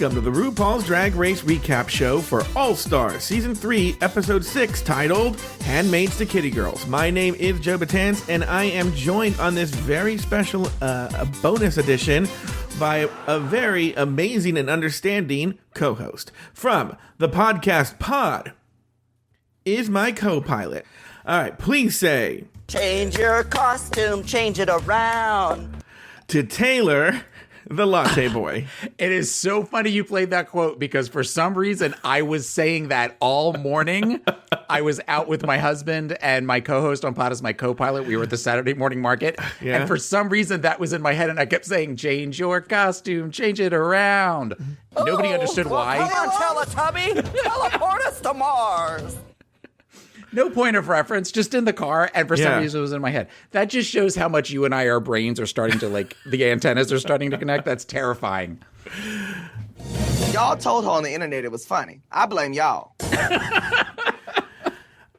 Welcome to the RuPaul's Drag Race Recap Show for All-Stars Season 3, Episode 6, titled Handmaids to Kitty Girls. My name is Joe Betance, and I am joined on this very special bonus edition by a very amazing and understanding co-host. From the podcast Pod is my co-pilot. All right, please say... Change your costume, change it around. To Taylor... the Latte Boy. It is so funny you played that quote because for some reason I was saying that all morning. I was out with my husband and my co-host on Pod is my co-pilot. We were at the Saturday morning market. Yeah. And for some reason that was in my head and I kept saying, change your costume, change it around. Nobody understood why. Come on, Teletubby. Teleport us to Mars. No point of reference, just in the car, and for some reason it was in my head. That just shows how much you and I, our brains are starting to, like, the antennas are starting to connect. That's terrifying. Y'all told her on the internet it was funny. I blame y'all.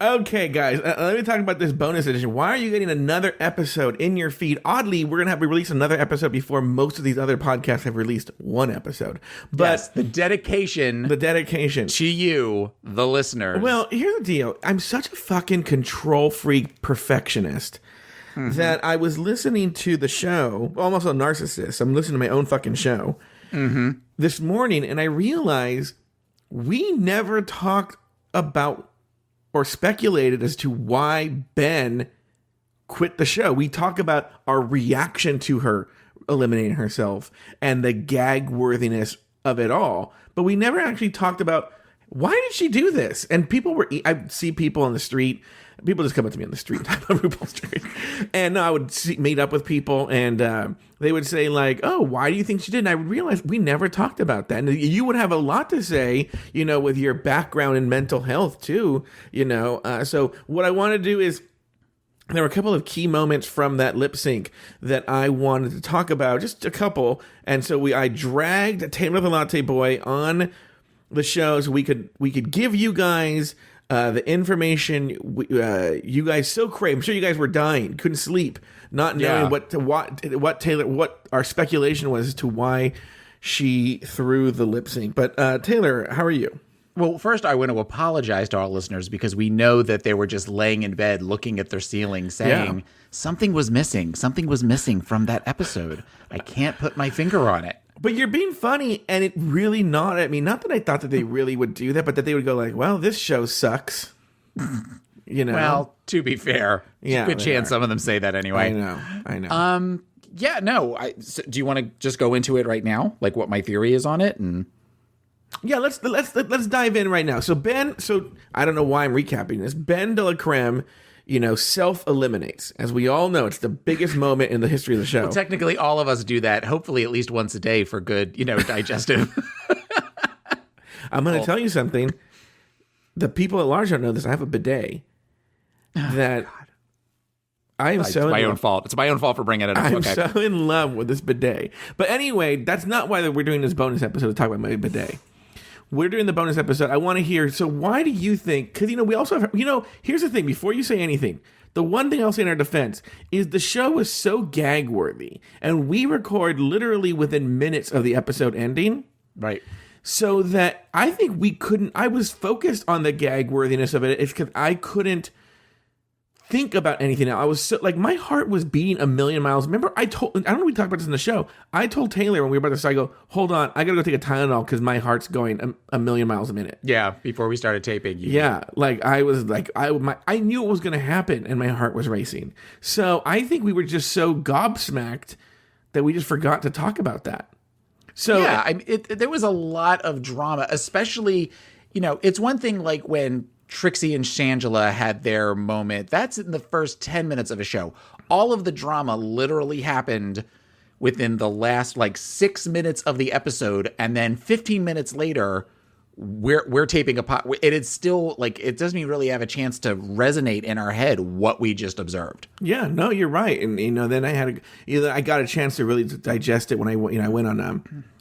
Okay, guys, let me talk about this bonus edition. Why are you getting another episode in your feed? Oddly, we're going to have to release another episode before most of these other podcasts have released one episode. But yes, the dedication to you, the listeners. Well, here's the deal. I'm such a fucking control freak perfectionist that I was listening to the show, almost a narcissist. I'm listening to my own fucking show this morning, and I realized we never talked about or speculated as to why Ben quit the show. We talk about our reaction to her eliminating herself and the gag worthiness of it all, but we never actually talked about why did she do this? And people were, I see people on the street, people just come up to me on the street, and I would meet up with people and they would say like, oh, why do you think she did? And I would realize we never talked about that. And you would have a lot to say, you know, with your background in mental health too, you know. So what I want to do is, there were a couple of key moments from that lip sync that I wanted to talk about, just a couple. And so I dragged Taylor the Latte Boy on the show so we could give you guys the information you guys so crave. I'm sure you guys were dying, couldn't sleep, not knowing what Taylor, what our speculation was as to why she threw the lip sync. But Taylor, how are you? Well, first, I want to apologize to our listeners because we know that they were just laying in bed looking at their ceiling saying something was missing. Something was missing from that episode. I can't put my finger on it. But you're being funny, and it really not. I mean, not that I thought that they really would do that, but that they would go like, well, this show sucks. You know? Well, to be fair, good chance some of them say that anyway. I know. Yeah, no. So do you want to just go into it right now? Like what my theory is on it? And yeah, let's dive in right now. So Ben, I don't know why I'm recapping this. Ben de la Creme, you know, self-eliminates. As we all know, it's the biggest moment in the history of the show. Well, technically, all of us do that, hopefully at least once a day for good, you know, digestive. I'm going to tell you something. The people at large don't know this. I have a bidet that I am so in my love. own fault. It's my own fault for bringing it up. I'm so in love with this bidet. But anyway, that's not why we're doing this bonus episode to talk about my bidet. We're doing the bonus episode. I want to hear, so why do you think, because, you know, we also have, you know, here's the thing, before you say anything, the one thing I'll say in our defense is the show is so gag worthy, and we record literally within minutes of the episode ending. Right. So that I think I was focused on the gag worthiness of it. It's because I couldn't think about anything else. I was so, like, my heart was beating a million miles. Remember, I don't know if we talked about this in the show. I told Taylor when we were about to start, I go, hold on, I gotta go take a Tylenol because my heart's going a million miles a minute. Yeah, before we started taping. Like I was like, I knew it was gonna happen and my heart was racing. So I think we were just so gobsmacked that we just forgot to talk about that. So yeah, there was a lot of drama, especially, you know, it's one thing like when Trixie and Shangela had their moment. That's in the first 10 minutes of a show. All of the drama literally happened within the last like 6 minutes of the episode, and then 15 minutes later, we're taping a pot. It is still like it doesn't even really have a chance to resonate in our head what we just observed. Yeah, no, you're right, and you know, then I got a chance to really digest it when I went on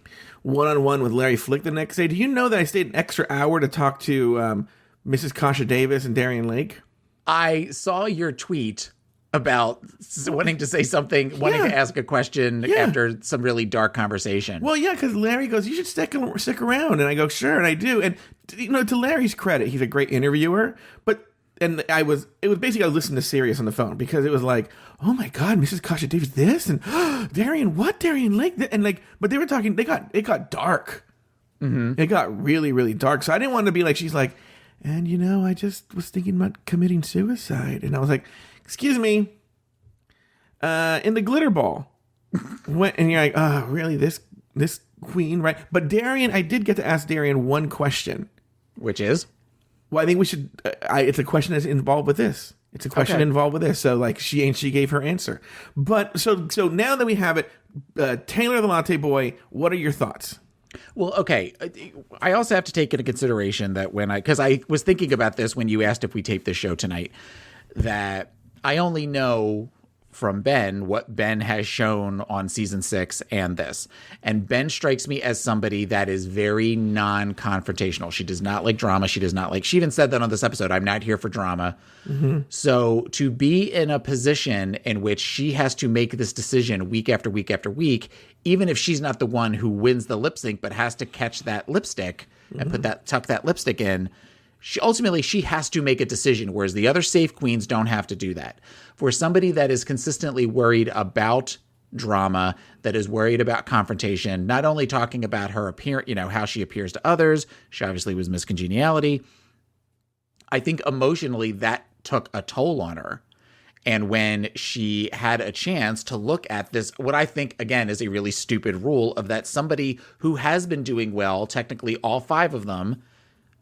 one-on-one with Larry Flick the next day. Do you know that I stayed an extra hour to talk to Mrs. Kasha Davis and Darian Lake? I saw your tweet about wanting to say something, wanting to ask a question after some really dark conversation. Well, yeah, because Larry goes, you should stick around. And I go, sure, and I do. And, to Larry's credit, he's a great interviewer. It was basically I was listening to Sirius on the phone because it was like, oh my God, Mrs. Kasha Davis this and Darian Lake and but they were talking. It got dark. Mm-hmm. It got really, really dark. So I didn't want to be like she's like, and I just was thinking about committing suicide, and I was like, excuse me, in the glitter ball, and you're like, oh really, this queen, right? But Darian, I did get to ask Darian one question, which is. Well, I think we should. It's a question that's involved with this. It's a question involved with this. So, she gave her answer. But so now that we have it, Taylor the Latte Boy, what are your thoughts? Well, okay. I also have to take into consideration that because I was thinking about this when you asked if we taped this show tonight, that I only know from Ben what Ben has shown on season 6 and this. And Ben strikes me as somebody that is very non-confrontational. She does not like drama. She even said that on this episode, I'm not here for drama. Mm-hmm. So to be in a position in which she has to make this decision week after week after week, even if she's not the one who wins the lip sync, but has to catch that lipstick and tuck that lipstick in, she has to make a decision, whereas the other safe queens don't have to do that. For somebody that is consistently worried about drama, that is worried about confrontation, not only talking about her appearance, how she appears to others, she obviously was Miss Congeniality. I think emotionally that took a toll on her. And when she had a chance to look at this, what I think, again, is a really stupid rule of that somebody who has been doing well, technically all 5 of them,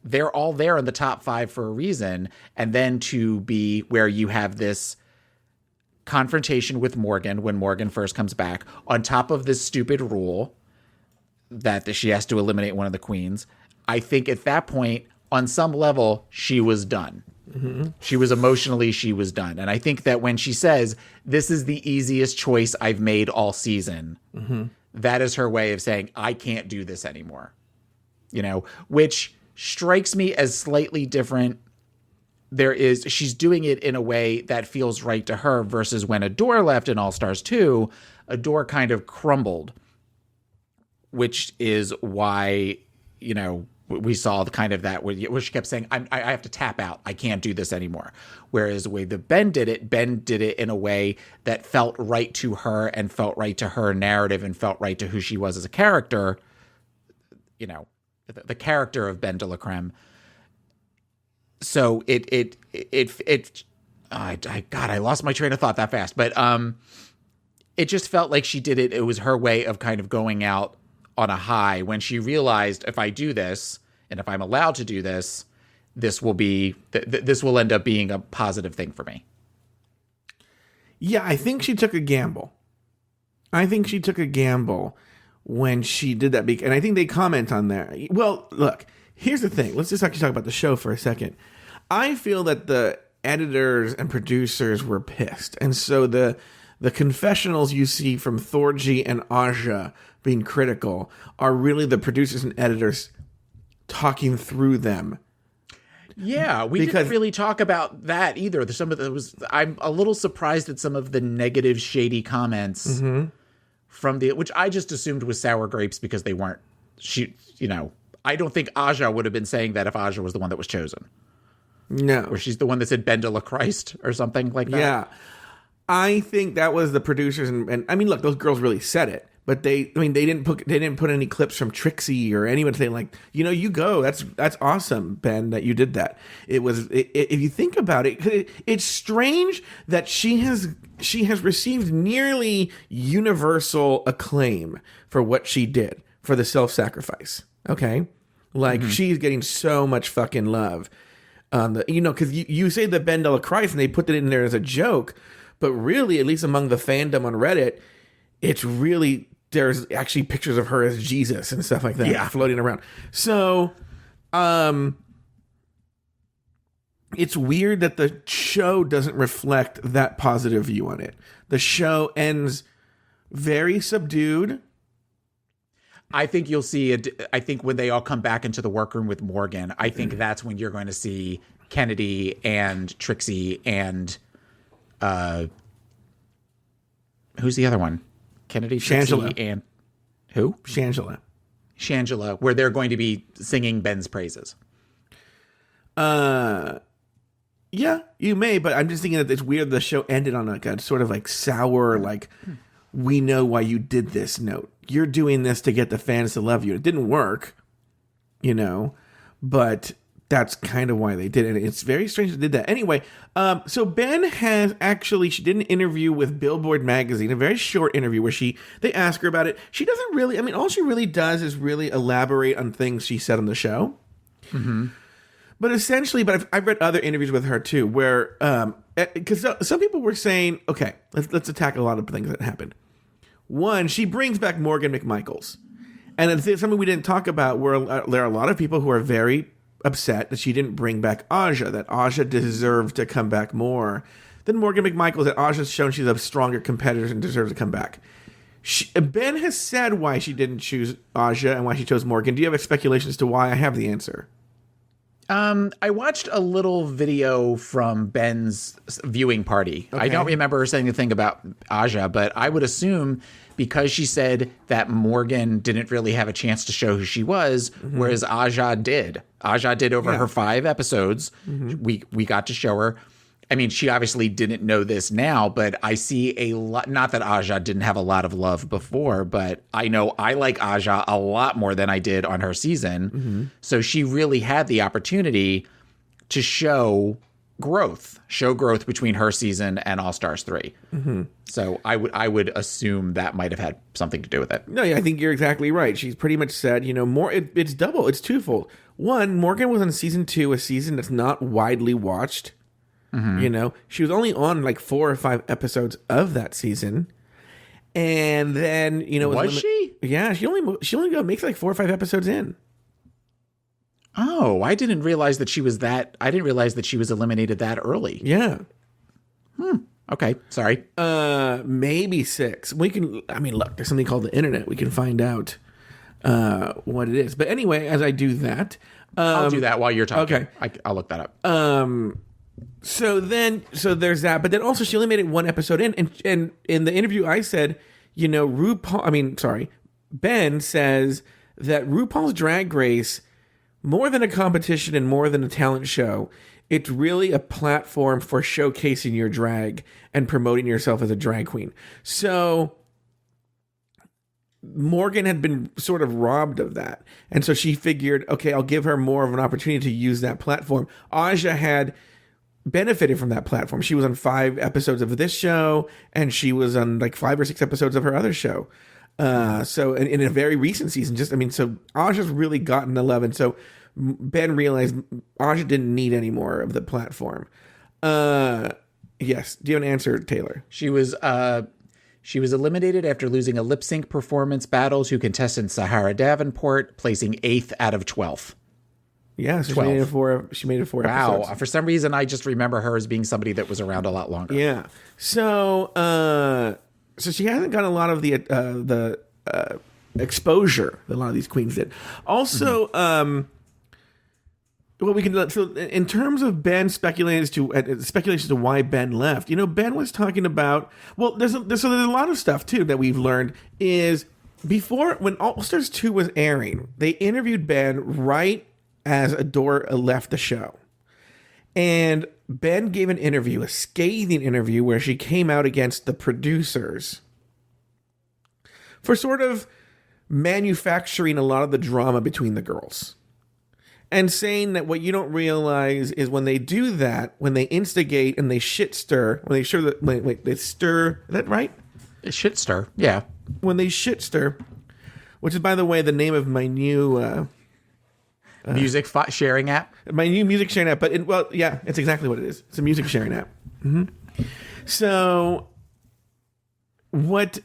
they're all there in the top 5 for a reason. And then to be where you have this confrontation with Morgan when Morgan first comes back, on top of this stupid rule that she has to eliminate one of the queens, I think at that point, on some level, she was done. Mm-hmm. She was done. And I think that when she says, this is the easiest choice I've made all season, that is her way of saying, I can't do this anymore. Which strikes me as slightly different. She's doing it in a way that feels right to her versus when Adore left in All Stars 2, Adore kind of crumbled, which is why, we saw the kind of that where she kept saying, I have to tap out. I can't do this anymore. Whereas the way that Ben did it in a way that felt right to her and felt right to her narrative and felt right to who she was as a character, the character of Ben de la Creme. So I lost my train of thought that fast, but it just felt like she did it. It was her way of kind of going out on a high when she realized, if I do this and if I'm allowed to do this, this will end up being a positive thing for me. Yeah, I think she took a gamble. When she did that, and I think they comment on that. Well, look, here's the thing. Let's just actually talk about the show for a second. I feel that the editors and producers were pissed. And so the confessionals you see from Thorgy and Aja being critical are really the producers and editors talking through them. Yeah, we didn't really talk about that either. I'm a little surprised at some of the negative, shady comments from which I just assumed was sour grapes because they weren't. I don't think Aja would have been saying that if Aja was the one that was chosen. No, or she's the one that said Ben de la Christ or something like that. Yeah, I think that was the producers, and I mean, look, those girls really said it. But they didn't put any clips from Trixie or anyone saying like, you go. That's awesome, Ben, that you did that. If you think about it, it's strange that she has received nearly universal acclaim for what she did for the self-sacrifice. Okay, she's getting so much fucking love. Because you say the Ben de la Christ and they put it in there as a joke, but really, at least among the fandom on Reddit, it's really, there's actually pictures of her as Jesus and stuff like that floating around. So, it's weird that the show doesn't reflect that positive view on it. The show ends very subdued. I think you'll see I think when they all come back into the workroom with Morgan, I think that's when you're going to see Kennedy and Trixie and who's the other one? Kennedy, Shangela. Trixie, and who? Shangela, where they're going to be singing Ben's praises. Yeah, you may, but I'm just thinking that it's weird the show ended on like a sort of like sour, like, we know why you did this note. You're doing this to get the fans to love you. It didn't work, but that's kind of why they did it. It's very strange they did that. Anyway, so Ben she did an interview with Billboard magazine, a very short interview where they ask her about it. She doesn't really, all she really does is really elaborate on things she said on the show. Mm-hmm. But essentially, I've read other interviews with her too, where, because some people were saying, okay, let's attack a lot of things that happened. One, she brings back Morgan McMichaels. And it's something we didn't talk about, where there are a lot of people who are very upset that she didn't bring back Aja, that Aja deserved to come back more than Morgan McMichaels, that Aja's shown she's a stronger competitor and deserves to come back. Ben has said why she didn't choose Aja and why she chose Morgan. Do you have a speculation as to why? I have the answer. I watched a little video from Ben's viewing party. Okay. I don't remember her saying anything about Aja, but I would assume because she said that Morgan didn't really have a chance to show who she was, whereas Aja did. Aja did over her 5 episodes. We got to show her. She obviously didn't know this now, but I see a lot, not that Aja didn't have a lot of love before, but I know I like Aja a lot more than I did on her season. Mm-hmm. So she really had the opportunity to show growth between her season and All Stars 3. Mm-hmm. So I would assume that might have had something to do with it. No, yeah, I think you're exactly right. She's pretty much said, it's double, it's twofold. One, Morgan was on season 2, a season that's not widely watched. Mm-hmm. She was only on like 4 or 5 episodes of that season, and then was she? Yeah, she only makes like 4 or 5 episodes in. Oh, I didn't realize that she was that. I didn't realize that she was eliminated that early. Yeah. Okay, sorry. Maybe 6. We can. Look, there's something called the internet. We can find out what it is. But anyway, as I do that, I'll do that while you're talking. Okay, I'll look that up. So there's that, but then also she only made it 1 episode in, and in the interview I said, Ben says that RuPaul's Drag Race, more than a competition and more than a talent show, it's really a platform for showcasing your drag and promoting yourself as a drag queen. So Morgan had been sort of robbed of that, and so she figured, okay, I'll give her more of an opportunity to use that platform. Aja had benefited from that platform. She was on 5 episodes of this show, and she was on like 5 or 6 episodes of her other show. So in a very recent season, so Aja's really gotten the love, and so Ben realized Aja didn't need any more of the platform. Yes. Do you have an answer, Taylor? She was eliminated after losing a lip sync performance battle to contestant Sahara Davenport, placing 8th out of 12th. Yeah, so she made it 4 episodes. Wow. For some reason, I just remember her as being somebody that was around a lot longer. Yeah. So she hasn't got a lot of the exposure that a lot of these queens did. Also, in terms of Ben speculations to why Ben left, Ben was talking about, there's a lot of stuff too that we've learned is before, when All Stars 2 was airing, they interviewed Ben right as Adore left the show. And Ben gave an interview, a scathing interview, where she came out against the producers for sort of manufacturing a lot of the drama between the girls. And saying that what you don't realize is when they do that, when they instigate and they shit stir, when they stir, they stir, is that right? Shit stir, yeah. When they shit stir, which is, by the way, the name of my new music sharing app. My new music sharing app, it's exactly what it is. It's a music sharing app. Mm-hmm. So, what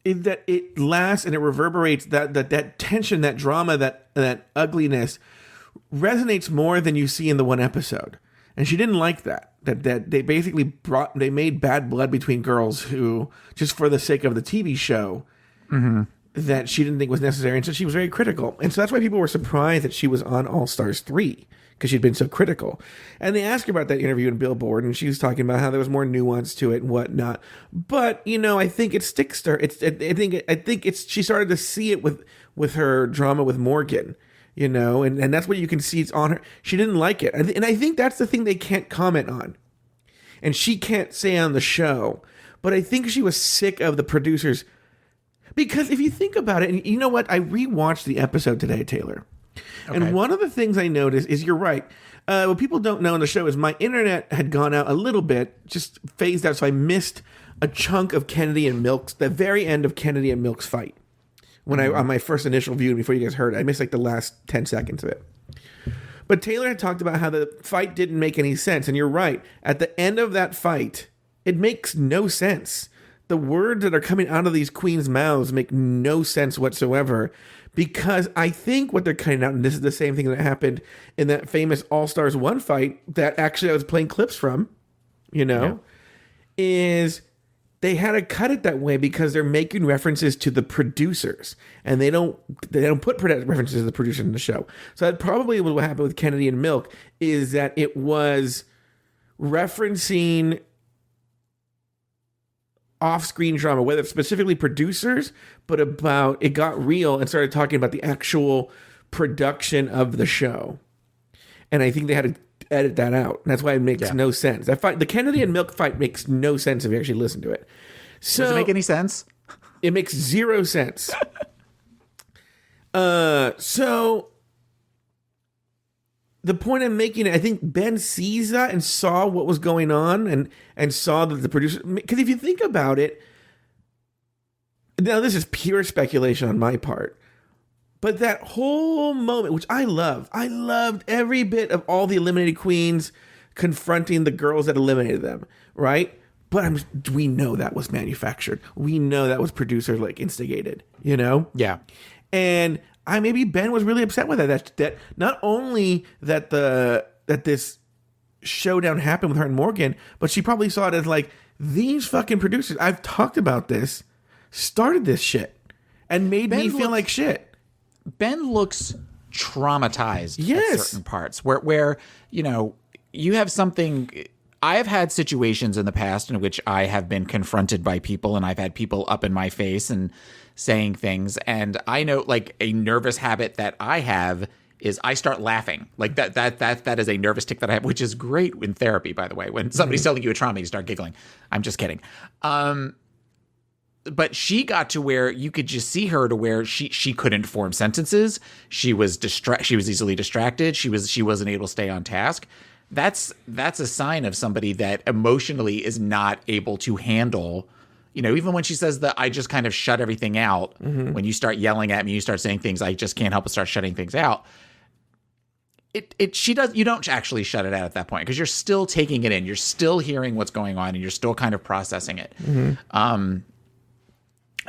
is that? It lasts and it reverberates. That tension, that drama, that ugliness resonates more than you see in the 1 episode. And she didn't like that. That they basically made bad blood between girls who, just for the sake of the TV show. Mm-hmm. That she didn't think was necessary, and so she was very critical. And so that's why people were surprised that she was on All Stars 3, because she'd been so critical. And they asked her about that interview in Billboard, and she was talking about how there was more nuance to it and whatnot. But I think it sticks to her. I think she started to see it with her drama with Morgan, and that's what you can see. It's on her. She didn't like it, and I think that's the thing they can't comment on, and she can't say on the show. But I think she was sick of the producers, because if you think about it, and you know what, I rewatched the episode today, Taylor. Okay. And one of the things I noticed is, you're right. What people don't know on the show is my internet had gone out a little bit, just phased out. So I missed a chunk of Kennedy and Milk's, the very end of Kennedy and Milk's fight. When on my first initial viewing, before you guys heard it, I missed like the last 10 seconds of it. But Taylor had talked about how the fight didn't make any sense. And you're right. At the end of that fight, it makes no sense. The words that are coming out of these queens' mouths make no sense whatsoever. Because I think what they're cutting out, and this is the same thing that happened in that famous All-Stars 1 fight that actually I was playing clips from, is they had to cut it that way because they're making references to the producers, and they don't put references to the producers in the show. So that probably what happened with Kennedy and Milk, is that it was referencing off-screen drama, whether it's specifically producers, but about it got real and started talking about the actual production of the show. And I think they had to edit that out. And that's why it makes no sense. That fight, the Kennedy and Milk fight, makes no sense if you actually listen to it. So, does it make any sense? It makes zero sense. So the point I'm making, I think Ben sees that and saw what was going on and saw that the producer, because if you think about it, now this is pure speculation on my part, but that whole moment, which I loved every bit of all the eliminated queens confronting the girls that eliminated them, right? But we know that was manufactured. We know that was producer instigated, Yeah. And maybe Ben was really upset with that not only that this showdown happened with her and Morgan, but she probably saw it as these fucking producers, I've talked about this, started this shit and made me feel like shit. Ben looks traumatized Yes. at certain parts where you have something. I have had situations in the past in which I have been confronted by people, and I've had people up in my face and saying things. And I know a nervous habit that I have is I start laughing. That is a nervous tick that I have, which is great in therapy, by the way. When somebody's telling you a trauma, you start giggling. I'm just kidding. But she got to where you could just see her to where she couldn't form sentences. She was easily distracted. She wasn't able to stay on task. That's a sign of somebody that emotionally is not able to handle, even when she says that I just kind of shut everything out. Mm-hmm. When you start yelling at me, you start saying things, I just can't help but start shutting things out. You don't actually shut it out at that point because you're still taking it in. You're still hearing what's going on and you're still kind of processing it. Mm-hmm.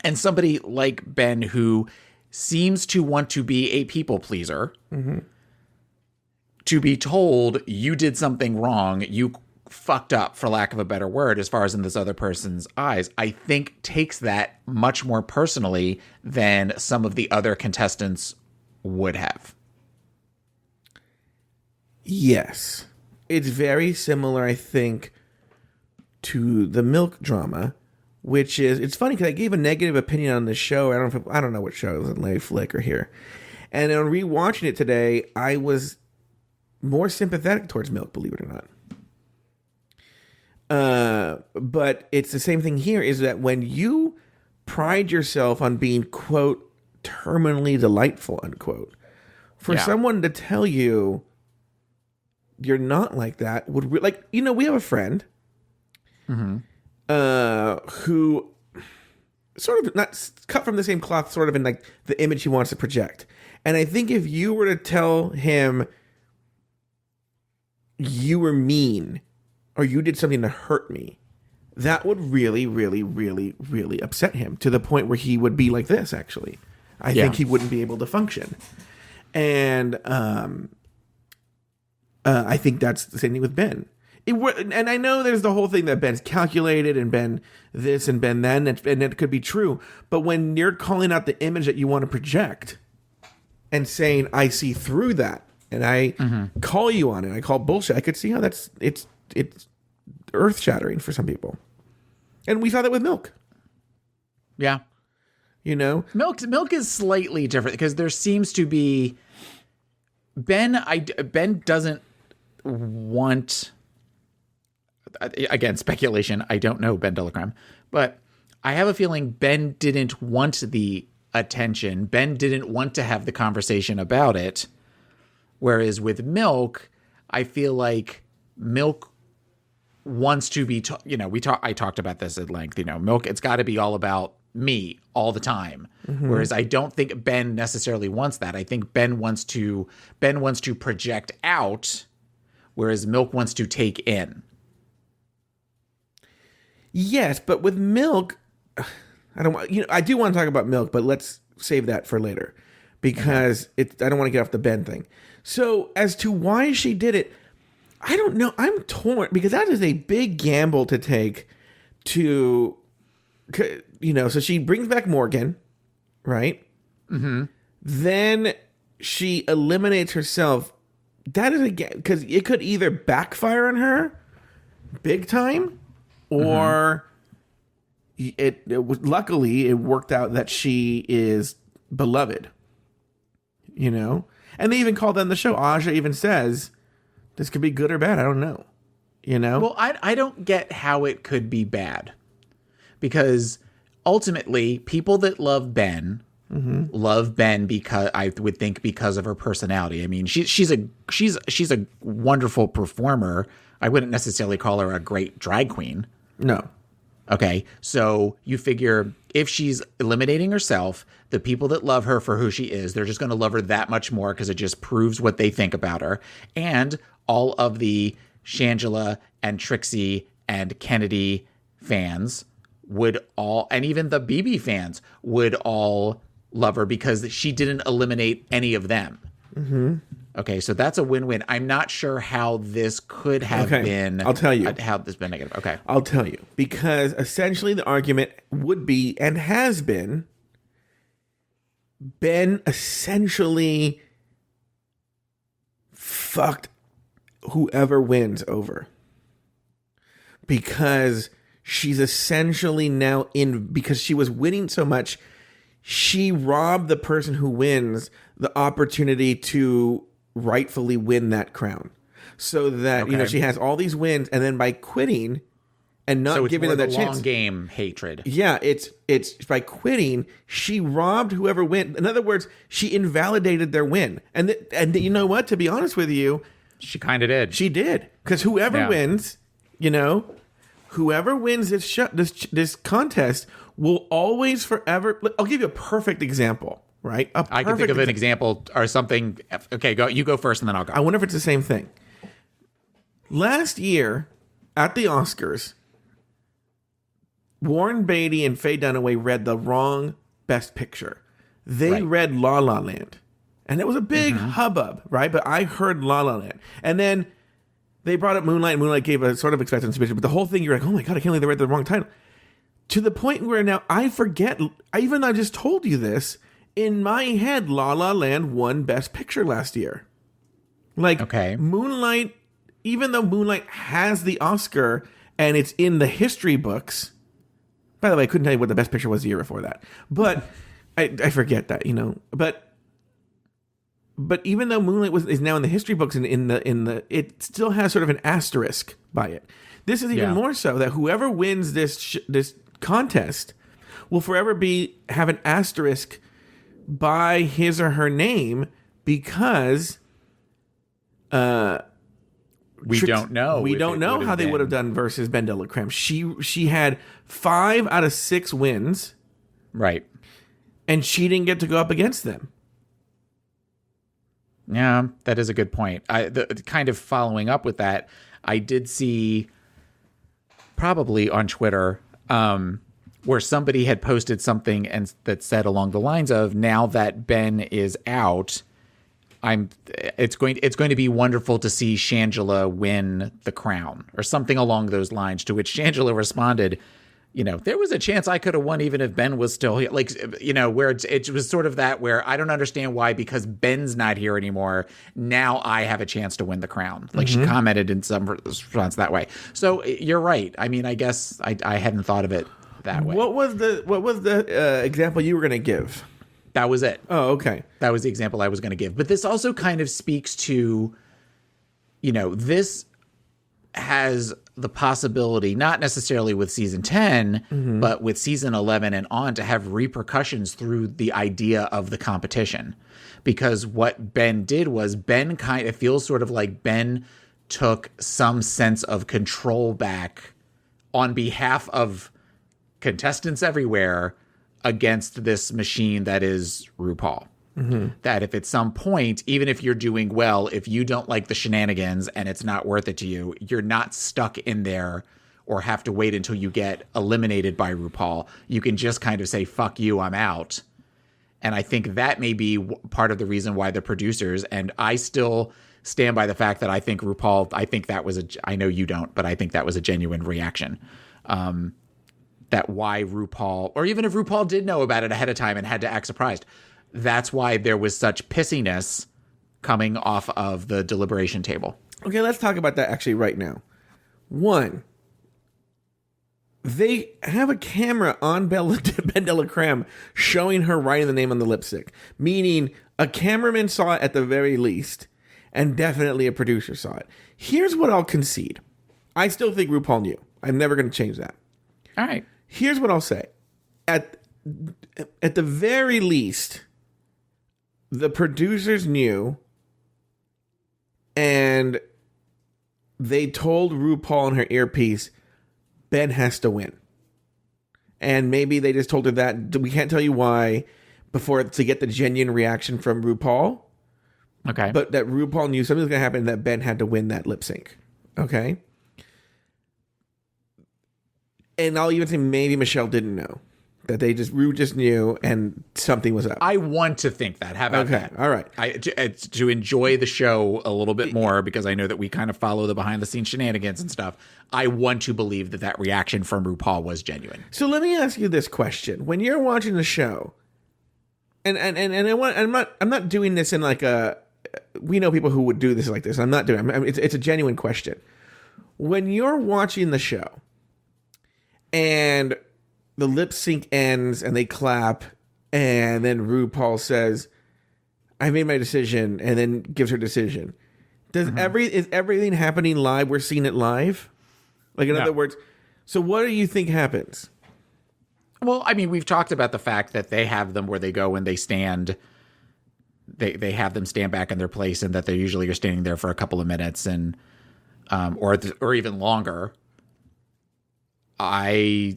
And somebody like Ben, who seems to want to be a people pleaser, mm-hmm. to be told you did something wrong, you fucked up, for lack of a better word, as far as in this other person's eyes, I think takes that much more personally than some of the other contestants would have. Yes. It's very similar, I think, to the Milk drama, which is, it's funny because I gave a negative opinion on this show. I don't know what show it was, Lay Flick or here. And on rewatching it today, I was more sympathetic towards Milk, believe it or not. But it's the same thing here, is that when you pride yourself on being, quote, terminally delightful, unquote, for someone to tell you you're not like that would we have a friend mm-hmm. Who sort of not cut from the same cloth, sort of in the image he wants to project. And I think if you were to tell him you were mean or you did something to hurt me, that would really, really, really, really upset him to the point where he would be like this, actually. I think he wouldn't be able to function. And I think that's the same thing with Ben. And I know there's the whole thing that Ben's calculated and Ben this and Ben that, and it could be true. But when you're calling out the image that you want to project and saying, I see through that, and I call you on it, I call bullshit, I could see how it's earth shattering for some people. And we saw that with Milk. Yeah. You know? Milk is slightly different because there seems to be Ben doesn't want, again, speculation. I don't know Ben Delacreme, but I have a feeling Ben didn't want the attention. Ben didn't want to have the conversation about it. Whereas with Milk, I feel like Milk wants to be, I talked about this at length, Milk, it's got to be all about me all the time. Whereas I don't think Ben necessarily wants that. I think Ben wants to project out, whereas Milk wants to take in. Yes, but with Milk, I do want to talk about Milk, but let's save that for later because I don't want to get off the Ben thing. So as to why she did it, I don't know. I'm torn because that is a big gamble to take so she brings back Morgan, right? Mm-hmm. Then she eliminates herself. That is because it could either backfire on her big time or luckily it worked out that she is beloved, and they even called on the show. Aja even says, this could be good or bad. I don't know. Well, I don't get how it could be bad because ultimately people that love Ben love Ben because I would think because of her personality. I mean, she's a wonderful performer. I wouldn't necessarily call her a great drag queen. No. Okay. So you figure if she's eliminating herself, the people that love her for who she is, they're just going to love her that much more because it just proves what they think about her. And all of the Shangela and Trixie and Kennedy fans would all, and even the BB fans would all love her because she didn't eliminate any of them. Mm-hmm. Okay, so that's a win-win. I'm not sure how this could have been. I'll tell you. How this been negative. Okay. I'll tell you. Because essentially the argument would be, and has been, Ben essentially fucked whoever wins over. Because she's essentially now because she was winning so much, she robbed the person who wins the opportunity to rightfully win that crown. So that, she has all these wins, and then by quitting and not giving them that chance. Long game hatred. Yeah, it's by quitting, she robbed whoever win. In other words, she invalidated their win. And you know what? To be honest with you, she kind of did. She did. Because whoever wins, whoever wins this contest will always forever. I'll give you a perfect example, right? I can think of an example or something. Okay, you go first and then I'll go. I wonder if it's the same thing. Last year at the Oscars, Warren Beatty and Faye Dunaway read the wrong Best Picture. They read La La Land. And it was a big hubbub, right? But I heard La La Land. And then they brought up Moonlight, and Moonlight gave a sort of expectancy picture. But the whole thing, you're like, oh my God, I can't believe they read the wrong title. To the point where now I forget, even though I just told you this, in my head, La La Land won Best Picture last year. Moonlight, even though Moonlight has the Oscar and it's in the history books. By the way, I couldn't tell you what the Best Picture was the year before that. But I forget that, But even though Moonlight is now in the history books and in the it still has sort of an asterisk by it. This is even more so that whoever wins this contest will forever have an asterisk by his or her name because we don't know. We don't know how they would have done versus Ben Delacreme. She had 5 out of 6 wins. Right. And she didn't get to go up against them. Yeah, that is a good point. Kind of following up with that, I did see probably on Twitter where somebody had posted something that said along the lines of, now that Ben is out, it's going to be wonderful to see Shangela win the crown or something along those lines, to which Shangela responded, there was a chance I could have won even if Ben was still here. Like, where it was sort of that where I don't understand why, because Ben's not here anymore. Now I have a chance to win the crown. Like she commented in some response that way. So you're right. I mean, I guess I hadn't thought of it that way. What was the example you were going to give? That was it. Oh, okay. That was the example I was going to give. But this also kind of speaks to, this has the possibility, not necessarily with season 10, but with season 11 and on, to have repercussions through the idea of the competition. Because what Ben did was it feels sort of like Ben took some sense of control back on behalf of contestants everywhere against this machine that is RuPaul. That if at some point, even if you're doing well, if you don't like the shenanigans and it's not worth it to you, you're not stuck in there or have to wait until you get eliminated by RuPaul. You can just kind of say, fuck you, I'm out. And I think that may be part of the reason why the producers, and I still stand by the fact that I think RuPaul, I know you don't, but I think that was a genuine reaction. That why RuPaul, or even if RuPaul did know about it ahead of time and had to act surprised, that's why there was such pissiness coming off of the deliberation table. Okay, let's talk about that actually right now. One, they have a camera on Ben de la Creme showing her writing the name on the lipstick, meaning a cameraman saw it at the very least, and definitely a producer saw it. Here's what I'll concede. I still think RuPaul knew. I'm never going to change that. All right. Here's what I'll say. At the very least, the producers knew, and they told RuPaul in her earpiece, Ben has to win. And maybe they just told her that. We can't tell you why before to get the genuine reaction from RuPaul. Okay. But that RuPaul knew something was going to happen, that Ben had to win that lip sync. Okay. And I'll even say maybe Michelle didn't know. That Ru just knew and something was up. I want to think that. How about that? All right. To enjoy the show a little bit more, because I know that we kind of follow the behind the scenes shenanigans and stuff. I want to believe that reaction from RuPaul was genuine. So let me ask you this question: when you're watching the show, and I'm not doing this in like a, we know people who would do this like this. I'm not doing. It's a genuine question. When you're watching the show, and the lip sync ends and they clap, and then RuPaul says, I made my decision, and then gives her decision. Is everything happening live? We're seeing it live? Like, in other words, so what do you think happens? Well, I mean, we've talked about the fact that they have them where they go and they stand. They have them stand back in their place, and that they usually are standing there for a couple of minutes, and or even longer. I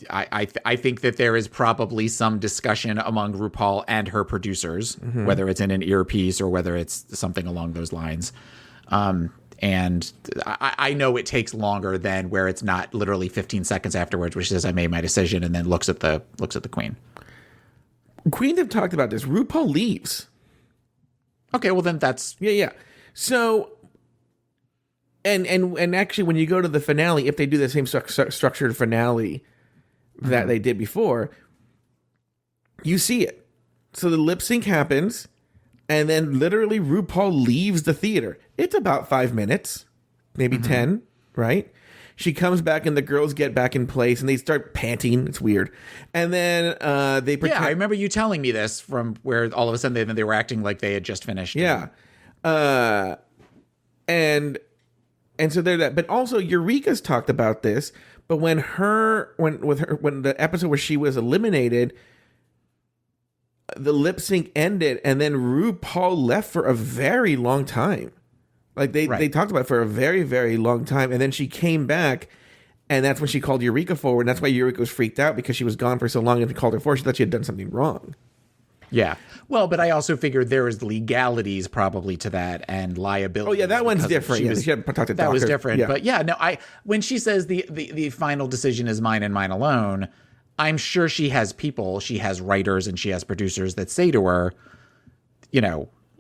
think that there is probably some discussion among RuPaul and her producers, whether it's in an earpiece or whether it's something along those lines. And I know it takes longer than where it's not literally 15 seconds afterwards, which says I made my decision, and then looks at the queen. Queens have talked about this. RuPaul leaves. Okay, well then that's yeah. So. And actually, when you go to the finale, if they do the same structured finale that they did before, you see it. So the lip sync happens, and then literally RuPaul leaves the theater. It's about 5 minutes, maybe 10, right? She comes back, and the girls get back in place, and they start panting. It's weird. And then they pretend. Yeah, I remember you telling me this from where all of a sudden they were acting like they had just finished. Yeah. And so they're that, but also Eureka's talked about this. But when the episode where she was eliminated, the lip sync ended, and then RuPaul left for a very long time. Like they talked about it for a very, very long time, and then she came back, and that's when she called Eureka forward. And that's why Eureka was freaked out, because she was gone for so long, and they called her forward. She thought she had done something wrong. Yeah. Well, but I also figured there is legalities probably to that, and liability. Oh yeah, that one's different. That was different. Yeah. But yeah, no, when she says the final decision is mine and mine alone, I'm sure she has people, she has writers, and she has producers that say to her,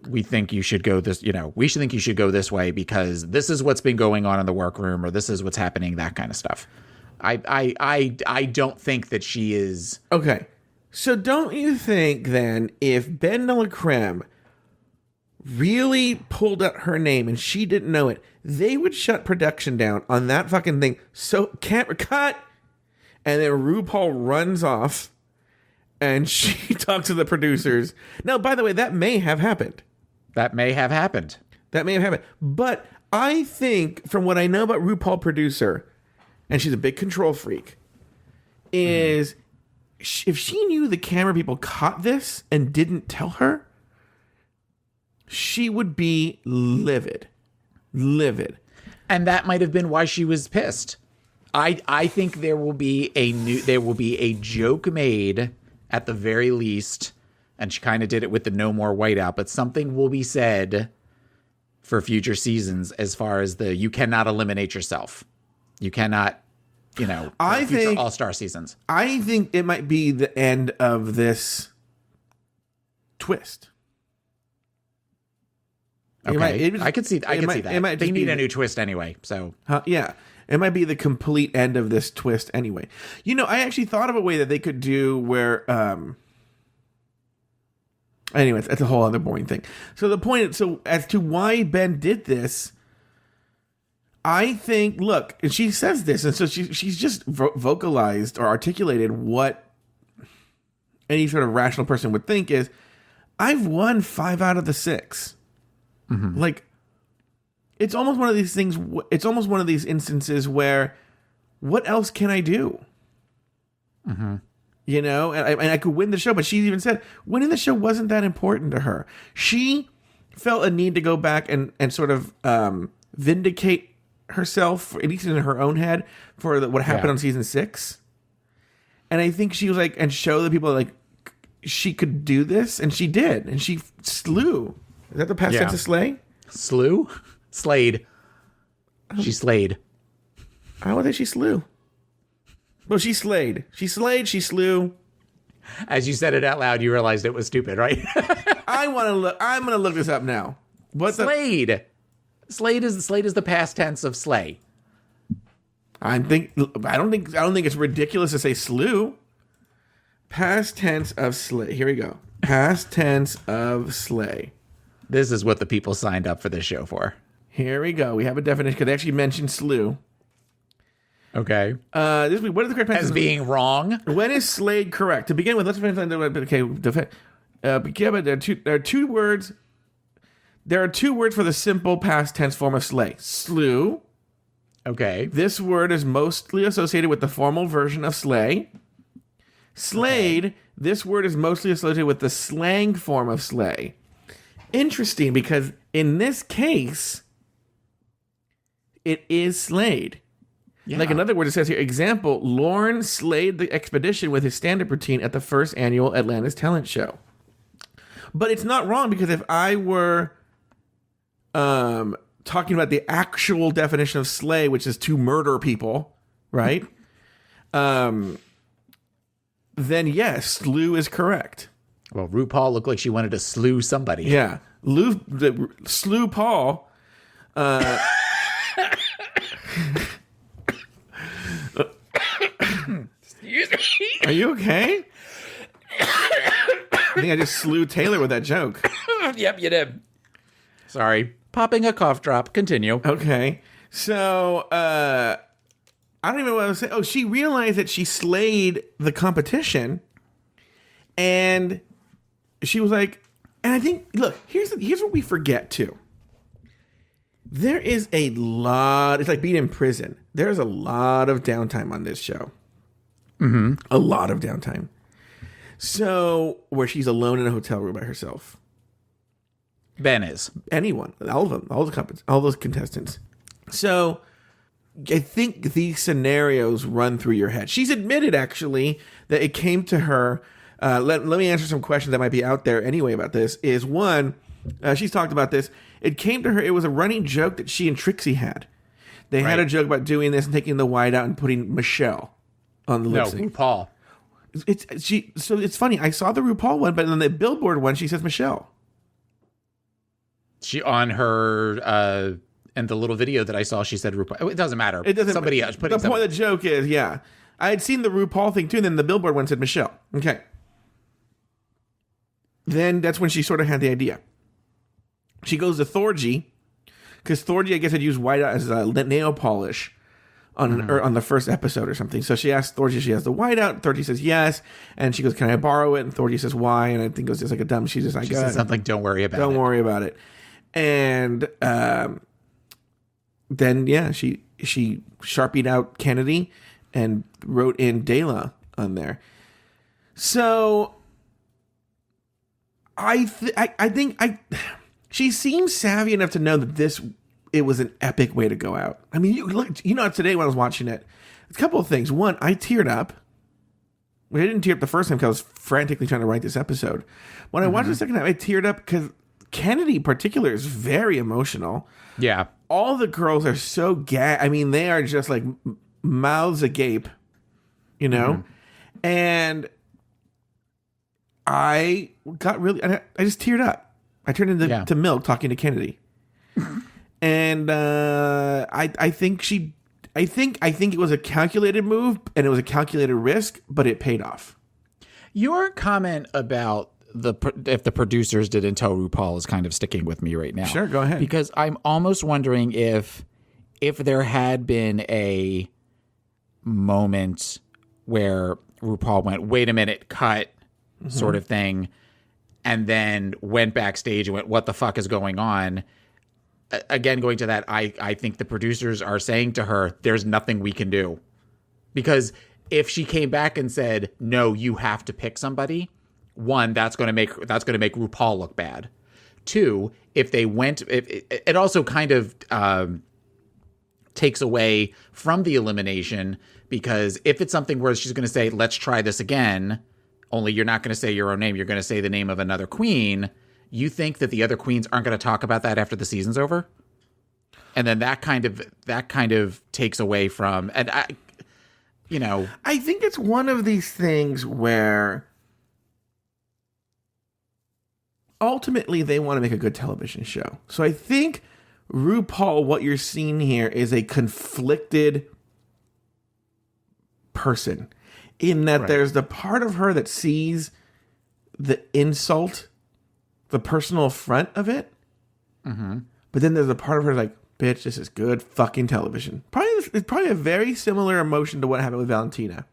we think you should go this, we should think you should go this way because this is what's been going on in the workroom, or this is what's happening, that kind of stuff. I don't think that she is. Okay. So don't you think then if Ben de la Creme really pulled out her name and she didn't know it, they would shut production down on that fucking thing. So camera cut. And then RuPaul runs off and she talks to the producers. Now, by the way, that may have happened. That may have happened. But I think from what I know about RuPaul producer, and she's a big control freak, is if she knew the camera people caught this and didn't tell her, she would be livid. And that might have been why she was pissed. I think there will be a joke made at the very least, and she kind of did it with the No More Whiteout, but something will be said for future seasons as far as you cannot eliminate yourself. You cannot, I think All-Star seasons. I think it might be the end of this twist. Okay, I could see that. They need a new twist anyway, so. Yeah. It might be the complete end of this twist anyway. I actually thought of a way that they could do where... Anyways, that's a whole other boring thing. So as to why Ben did this, I think, look, and she says this, and so she's just vocalized or articulated what any sort of rational person would think is, I've won 5 out of the 6. Mm-hmm. Like, it's almost one of these things, it's almost one of these instances where, what else can I do? Mm-hmm. And I could win the show, but she even said winning the show wasn't that important to her. She felt a need to go back and sort of vindicate herself, at least in her own head, for what happened on season 6. And I think she was like, and show the people like she could do this, and she did, and she slew. Is that the past tense of slay? Slew? Slayed. She slayed. I don't think she slew. Well, she slayed. She slew. As you said it out loud, you realized it was stupid, right? I'm gonna look this up now. What's slayed? Slayed is the past tense of slay. I don't think it's ridiculous to say slew. Past tense of slay. Here we go. Past tense of slay. This is what the people signed up for this show for. Here we go. We have a definition because they actually mentioned slew. Okay. What is the correct tense? As being wrong. When is slayed correct? To begin with, let's find there are two words. There are 2 words for the simple past tense form of slay. Slew. Okay. This word is mostly associated with the formal version of slay. Slayed. Okay. This word is mostly associated with the slang form of slay. Interesting, because in this case, it is slayed. Yeah. Like in other words, it says here, example, Lorne slayed the expedition with his stand-up routine at the first annual Atlantis Talent Show. But it's not wrong, because if I were talking about the actual definition of slay, which is to murder people, right? Then yes, slew is correct. Well, RuPaul looked like she wanted to slew somebody. Yeah. Slew Paul. Excuse me. Are you okay? I think I just slew Taylor with that joke. Yep, you did. Sorry. Popping a cough drop. Continue. Okay. So, I don't even know what I was saying. Oh, she realized that she slayed the competition. And she was like, and I think, look, here's what we forget too. There is a lot, it's like being in prison. There's a lot of downtime on this show. Mm-hmm. A lot of downtime. So, where she's alone in a hotel room by herself. Ben is. Anyone. All of them. All those contestants. So, I think these scenarios run through your head. She's admitted, actually, that it came to her. Let me answer some questions that might be out there anyway about this. Is one, she's talked about this. It came to her, it was a running joke that she and Trixie had. They had a joke about doing this and taking the white out and putting Michelle on the lip sync. RuPaul. So it's funny. I saw the RuPaul one, but on the Billboard one, she says Michelle. She on her and the little video that I saw, she said RuPaul. It doesn't matter. It doesn't. Somebody else. The point of the joke is, yeah, I had seen the RuPaul thing too, and then the Billboard one said Michelle. Okay. Then that's when she sort of had the idea. She goes to Thorgy, because Thorgy, I guess, had used whiteout as nail polish on the first episode or something. So she asked Thorgy if she has the whiteout. Thorgy says yes, and she goes, "Can I borrow it?" And Thorgy says, "Why?" And I think it was just like a dumb. She's just like, she says something. Don't worry about it. Don't worry about it. And then she sharpied out Kennedy and wrote in Dela on there. So I think she seems savvy enough to know that it was an epic way to go out. I mean, today when I was watching it, a couple of things. One, I teared up. I didn't tear up the first time because I was frantically trying to write this episode. When I watched the second time, I teared up because Kennedy in particular is very emotional. Yeah. All the girls are so I mean, they are just like mouths agape, and I got really, I just teared up. I turned into milk talking to Kennedy. And I think it was a calculated move and it was a calculated risk, but it paid off. Your comment about if the producers didn't tell RuPaul is kind of sticking with me right now. Sure, go ahead. Because I'm almost wondering if there had been a moment where RuPaul went, "Wait a minute, cut," sort of thing, and then went backstage and went, "What the fuck is going on?" Again, going to that, I think the producers are saying to her, "There's nothing we can do," because if she came back and said, "No, you have to pick somebody," one, that's going to make RuPaul look bad. Two, if they went, it also kind of takes away from the elimination, because if it's something where she's going to say, "Let's try this again," only you're not going to say your own name, you're going to say the name of another queen. You think that the other queens aren't going to talk about that after the season's over? And then that kind of takes away from, and I think it's one of these things where ultimately they want to make a good television show. So I think RuPaul, what you're seeing here is a conflicted person, in that there's the part of her that sees the insult, the personal affront of it. But then there's a part of her like, "Bitch, this is good fucking television." It's probably a very similar emotion to what happened with Valentina.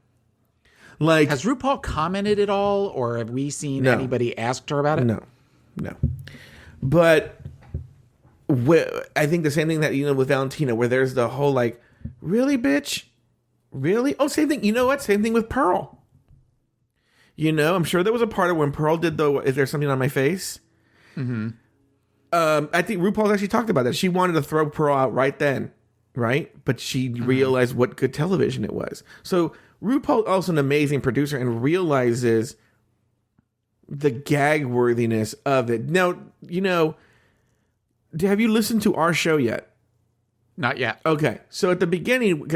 Like, has RuPaul commented at all, or have we seen anybody asked her about it? No. But I think the same thing that, with Valentina, where there's the whole like, "Really, bitch? Really?" Oh, same thing. You know what? Same thing with Pearl. I'm sure there was a part of when Pearl did "Is there something on my face?" I think RuPaul actually talked about that. She wanted to throw Pearl out right then, right? But she realized what good television it was. So RuPaul also an amazing producer and realizes the gag worthiness of it. Now, have you listened to our show yet? Not yet. Okay. So at the beginning,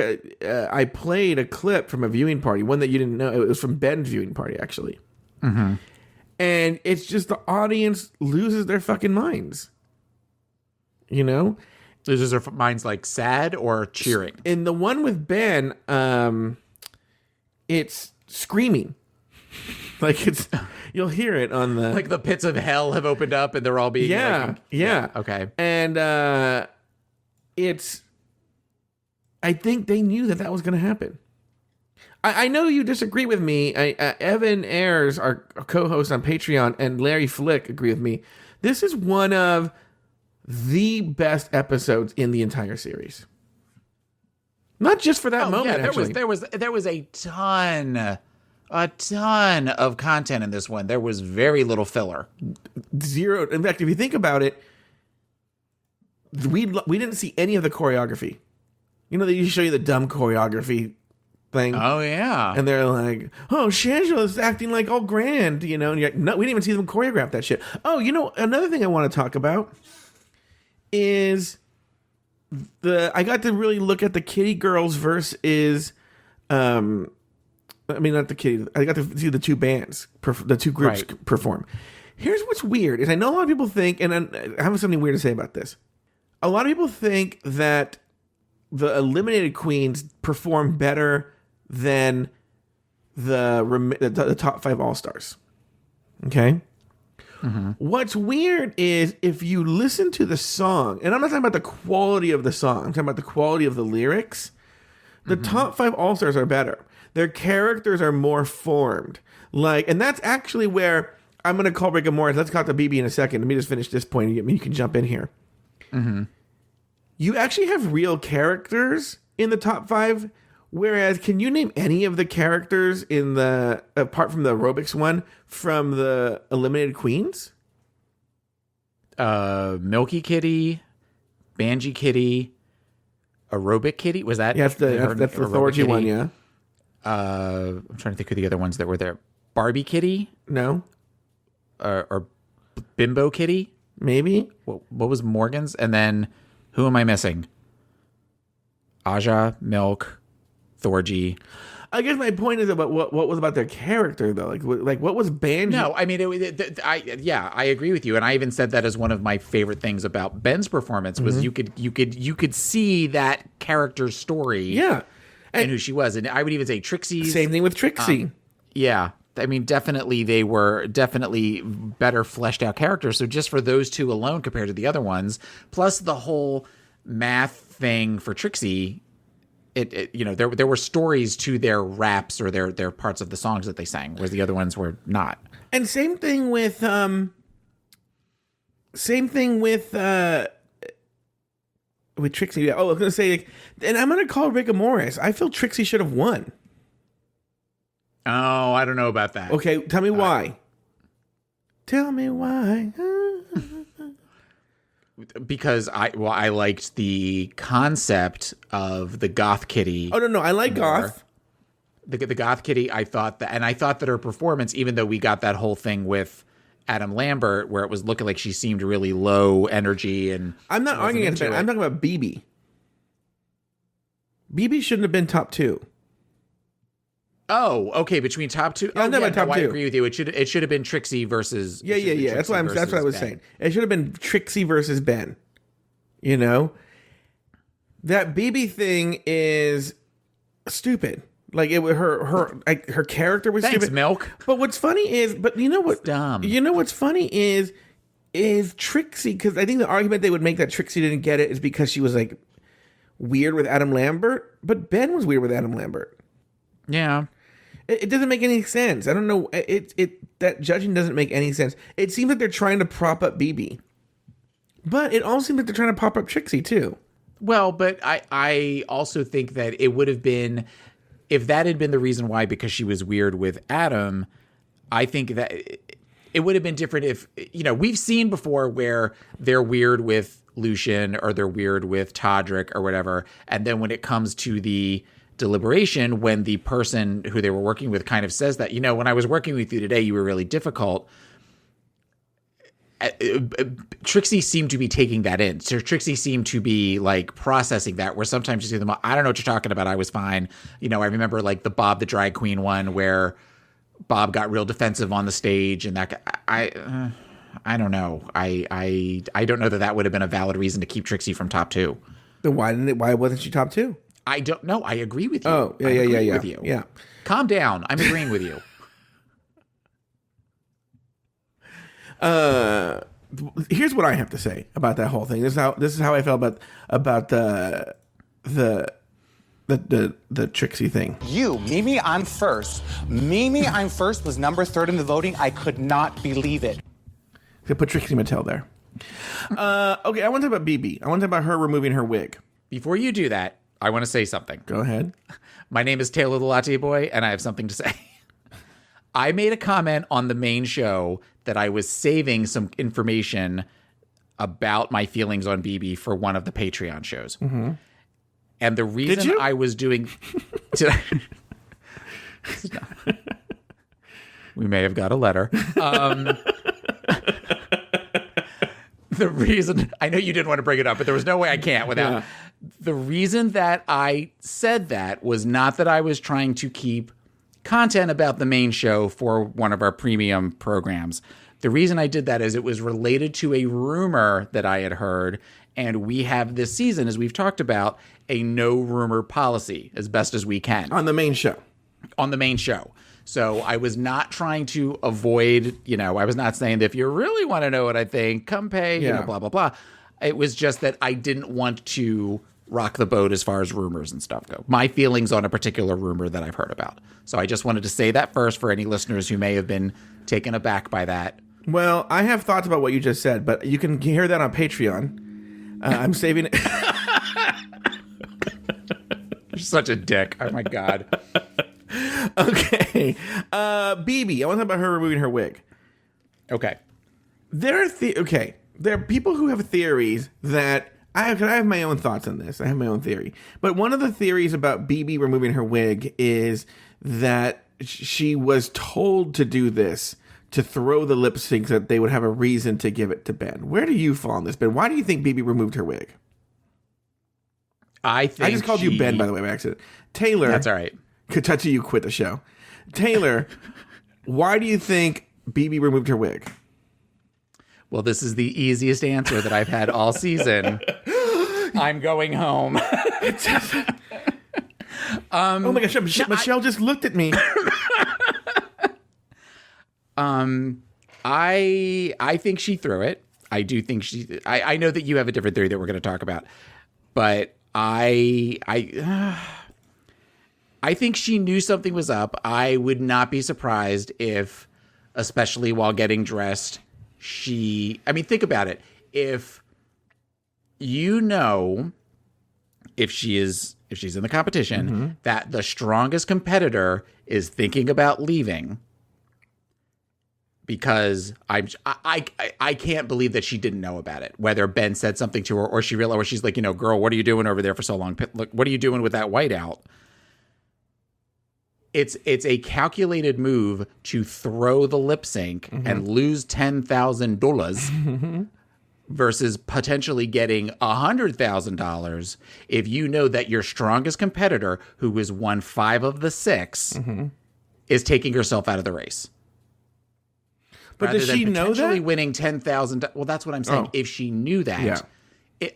I played a clip from a viewing party, one that you didn't know. It was from Ben's viewing party, actually. And it's just the audience loses their fucking minds. Loses their minds like sad or cheering? In the one with Ben, it's screaming. Like you'll hear it on the... Like the pits of hell have opened up and they're all being... Yeah. Okay. And I think they knew that was going to happen. I know you disagree with me. Evan Ayers, our co-host on Patreon, and Larry Flick agree with me. This is one of the best episodes in the entire series. Not just for that moment. Yeah, there was a ton of content in this one. There was very little filler. Zero. In fact, if you think about it, we didn't see any of the choreography. They usually show you the dumb choreography thing. Oh, yeah. And they're like, "Oh, Shangela's acting like all grand," and you're like, "No, we didn't even see them choreograph that shit." Oh, another thing I want to talk about is I got to really look at the Kitty Girls versus, not the Kitty, I got to see the two bands, the two groups perform. Here's what's weird, is I know a lot of people think, and I have something weird to say about this. a lot of people think that the eliminated queens perform better than the top 5 all-stars. Okay? What's weird is if you listen to the song, and I'm not talking about the quality of the song, I'm talking about the quality of the lyrics, the top 5 all-stars are better. Their characters are more formed. And that's actually where I'm going to call Rick and Morris. Let's call it the BB in a second. Let me just finish this point and you can jump in here. You actually have real characters in the top 5. Whereas, can you name any of the characters in apart from the aerobics one, from the eliminated queens? Milky Kitty, Banji Kitty, Aerobic Kitty. Was that? Yeah, that's the authority one, yeah. I'm trying to think of the other ones that were there. Barbie Kitty? No. Or Bimbo Kitty? Maybe. What was Morgan's? And then, who am I missing? Aja, Milk, Thorgy. I guess my point is about what was about their character though. Like what was Banji? No, I mean, I agree with you, and I even said that as one of my favorite things about Ben's performance was you could see that character's story, yeah, and who she was, and I would even say Trixie's. Same thing with Trixie. Yeah, I mean, definitely they were better fleshed out characters. So just for those two alone compared to the other ones, plus the whole math thing for Trixie. There were stories to their raps or their parts of the songs that they sang, whereas the other ones were not. And same thing with Trixie. Oh, I was gonna say, and I'm gonna call Rick and Morris. I feel Trixie should have won. Oh, I don't know about that. Okay, tell me why. Tell me why. Because I liked the concept of the goth kitty. Oh no, I like goth. The goth kitty, I thought that her performance, even though we got that whole thing with Adam Lambert where it was looking like she seemed really low energy, and I'm not arguing against that. I'm talking about BB. BB shouldn't have been top 2. Oh, okay. Between top 2, top 2. I agree with you. It should have been Trixie versus. Yeah. That's what I was saying. It should have been Trixie versus Ben. You know, that BB thing is stupid. Like her character was Thanks, stupid. Milk. But what's funny is, you know what? It's dumb. You know what's funny is Trixie, because I think the argument they would make that Trixie didn't get it is because she was like weird with Adam Lambert, but Ben was weird with Adam Lambert. Yeah. It doesn't make any sense. I don't know. That judging doesn't make any sense. It seems like they're trying to prop up BB, but it also seems like they're trying to prop up Trixie too. Well, but I also think that it would have been, if that had been the reason why, because she was weird with Adam, I think that it would have been different if, we've seen before where they're weird with Lucian or they're weird with Todrick or whatever, and then when it comes to the deliberation, when the person who they were working with kind of says that, when I was working with you today, you were really difficult. Trixie seemed to be taking that in. So Trixie seemed to be like processing that, where sometimes you see them, I don't know what you're talking about. I was fine. I remember like the Bob the drag queen one where Bob got real defensive on the stage, and that I don't know. I don't know that would have been a valid reason to keep Trixie from top 2. Then why wasn't she top 2? I don't know. I agree with you. Oh, yeah. With you. Yeah. Calm down. I'm agreeing with you. Here's what I have to say about that whole thing. This is how I felt about the Trixie thing. Mimi, I'm first. Mimi, I'm first was number 3 in the voting. I could not believe it. So put Trixie Mattel there. Okay, I want to talk about BB. I want to talk about her removing her wig. Before you do that, I want to say something. Go ahead. My name is Taylor the Latte Boy, and I have something to say. I made a comment on the main show that I was saving some information about my feelings on BB for one of the Patreon shows. Mm-hmm. And the reason I was doing... We may have got a letter. The reason... I know you didn't want to bring it up, but there was no way I can't without... Yeah. The reason that I said that was not that I was trying to keep content about the main show for one of our premium programs. The reason I did that is it was related to a rumor that I had heard, And we have this season, as we've talked about, a no rumor policy as best as we can. On the main show. On the main show. So I was not trying to avoid, I was not saying that if you really want to know what I think, come pay, blah, blah, blah. It was just that I didn't want to rock the boat as far as rumors and stuff go. My feelings on a particular rumor that I've heard about. So I just wanted to say that first for any listeners who may have been taken aback by that. Well, I have thoughts about what you just said, but you can hear that on Patreon. I'm saving it. You're such a dick. Oh, my God. Okay. BB, I want to talk about her removing her wig. Okay. There are people who have theories that I have my own thoughts on this. I have my own theory. But one of the theories about BB removing her wig is that she was told to do this to throw the lip sync so that they would have a reason to give it to Ben. Where do you fall on this, Ben? Why do you think BB removed her wig? I just called you Ben, by the way, by accident. Taylor. That's all right. Katachi, you quit the show. Taylor, why do you think BB removed her wig? Well, this is the easiest answer that I've had all season. I'm going home. Oh my gosh, Michelle just looked at me. I think she threw it. I do think I know that you have a different theory that we're going to talk about, but I think she knew something was up. I would not be surprised if, especially while getting dressed, think about it. If she's in the competition, that the strongest competitor is thinking about leaving, because I can't believe that she didn't know about it, whether Ben said something to her or she realized, or she's like, girl, what are you doing over there for so long? Look, what are you doing with that whiteout? It's a calculated move to throw the lip sync and lose $10,000 versus potentially getting $100,000 if you know that your strongest competitor, who has won 5 of the 6, is taking herself out of the race. But does she know that? Potentially winning $10,000. Well, that's what I'm saying. If she knew that,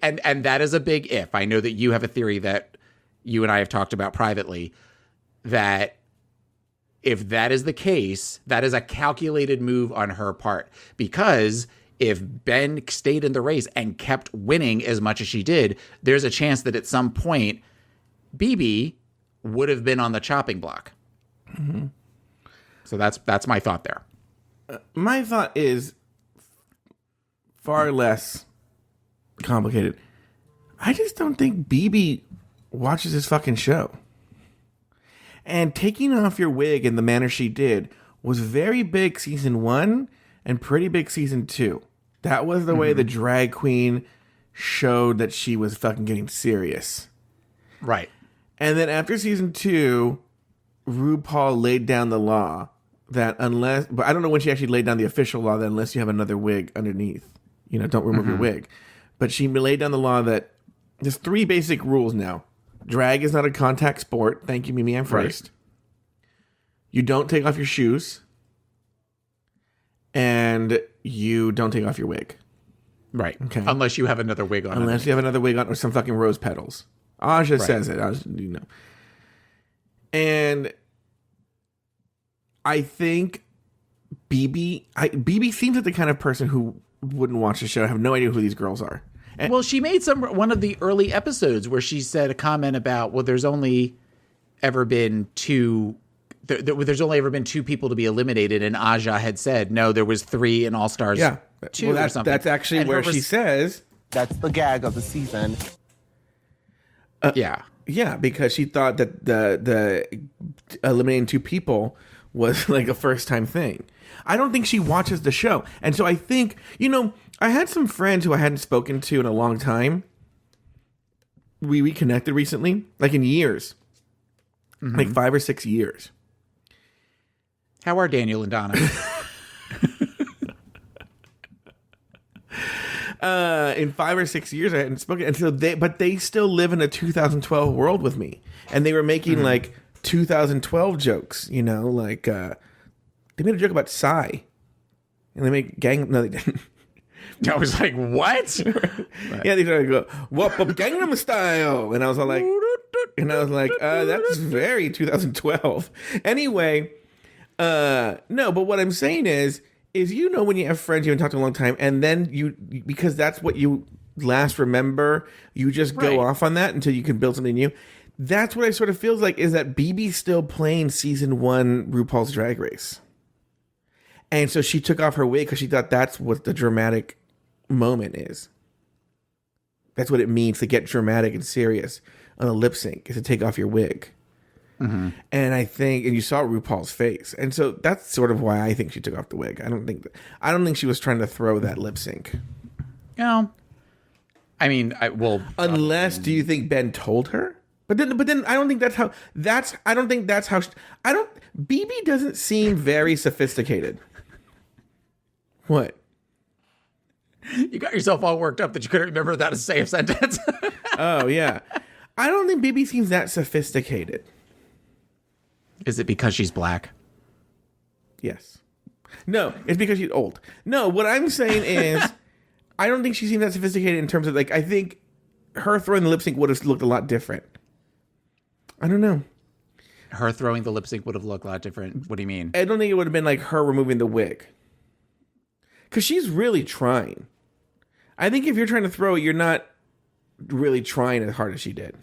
and that is a big if. I know that you have a theory that you and I have talked about privately, that if that is the case, that is a calculated move on her part. Because if Ben stayed in the race and kept winning as much as she did, there's a chance that at some point, BB would have been on the chopping block. So that's my thought there. My thought is far less complicated. I just don't think BB watches this fucking show. And taking off your wig in the manner she did was very big season 1 and pretty big season 2. That was the way the drag queen showed that she was fucking getting serious. Right. And then after season 2, RuPaul laid down the law that but I don't know when she actually laid down the official law that unless you have another wig underneath, don't remove your wig. But she laid down the law that there's 3 basic rules now. Drag is not a contact sport. Thank you, Mimi, I'm first. Right. You don't take off your shoes. And you don't take off your wig. Right. Okay. Unless you have another wig on. Unless you have another wig on or some fucking rose petals. Aja says it. And I think BB seems like the kind of person who wouldn't watch the show, have no idea who these girls are. Well, she made one of the early episodes where she said a comment about, well, there's only ever been 2 people to be eliminated, and Aja had said, no, there was 3 in All Stars 2 or something. That's actually and where she says... That's the gag of the season. Yeah, because she thought that the eliminating 2 people was like a first-time thing. I don't think she watches the show. And so I think, I had some friends who I hadn't spoken to in a long time. We reconnected recently, like in years. Like 5 or 6 years. How are Daniel and Donna? In 5 or 6 years I hadn't spoken. And so they still live in a 2012 world with me. And they were making like 2012 jokes, they made a joke about Psy. And they made no, they didn't. I was like, what? Yeah, they started to go, whoop up Gangnam Style. And I was all like, that's very 2012. Anyway, no, but what I'm saying is when you have friends you haven't talked to in a long time, and then because that's what you last remember, you just go off on that until you can build something new. That's what I sort of feels like, is that BB's still playing season 1 RuPaul's Drag Race. And so she took off her wig because she thought that's what the dramatic moment is. That's what it means to get dramatic and serious on a lip sync, is to take off your wig. Mm-hmm. And I think, and you saw RuPaul's face. And so that's sort of why I think she took off the wig. I don't think she was trying to throw that lip sync. No. I mean, unless, do you think Ben told her? But then I don't think that's how. BB doesn't seem very sophisticated. What? You got yourself all worked up that you couldn't remember how to say a sentence. Oh yeah, I don't think BB seems that sophisticated. Is it because she's black? Yes. No, it's because she's old. No, what I'm saying is, I don't think she seems that sophisticated in terms of, like, I think her throwing the lip sync would have looked a lot different. I don't know. Her throwing the lip sync would have looked a lot different. What do you mean? I don't think it would have been like her removing the wig. Because she's really trying. I think if you're trying to throw it, you're not really trying as hard as she did.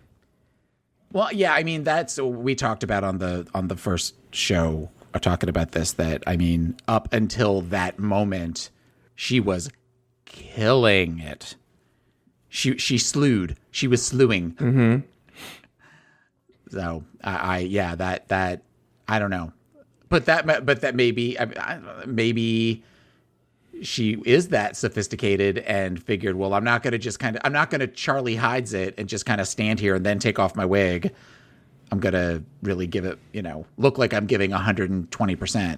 Well, yeah, I mean, that's we talked about on the first show, talking about this, that, I mean, up until that moment, she was killing it. She slewed. She was slewing. Mm-hmm. So I don't know, but that maybe she is that sophisticated and figured, well, I'm not going to Charlie Hides it and just kind of stand here and then take off my wig. I'm going to really give it, look like I'm giving 120%.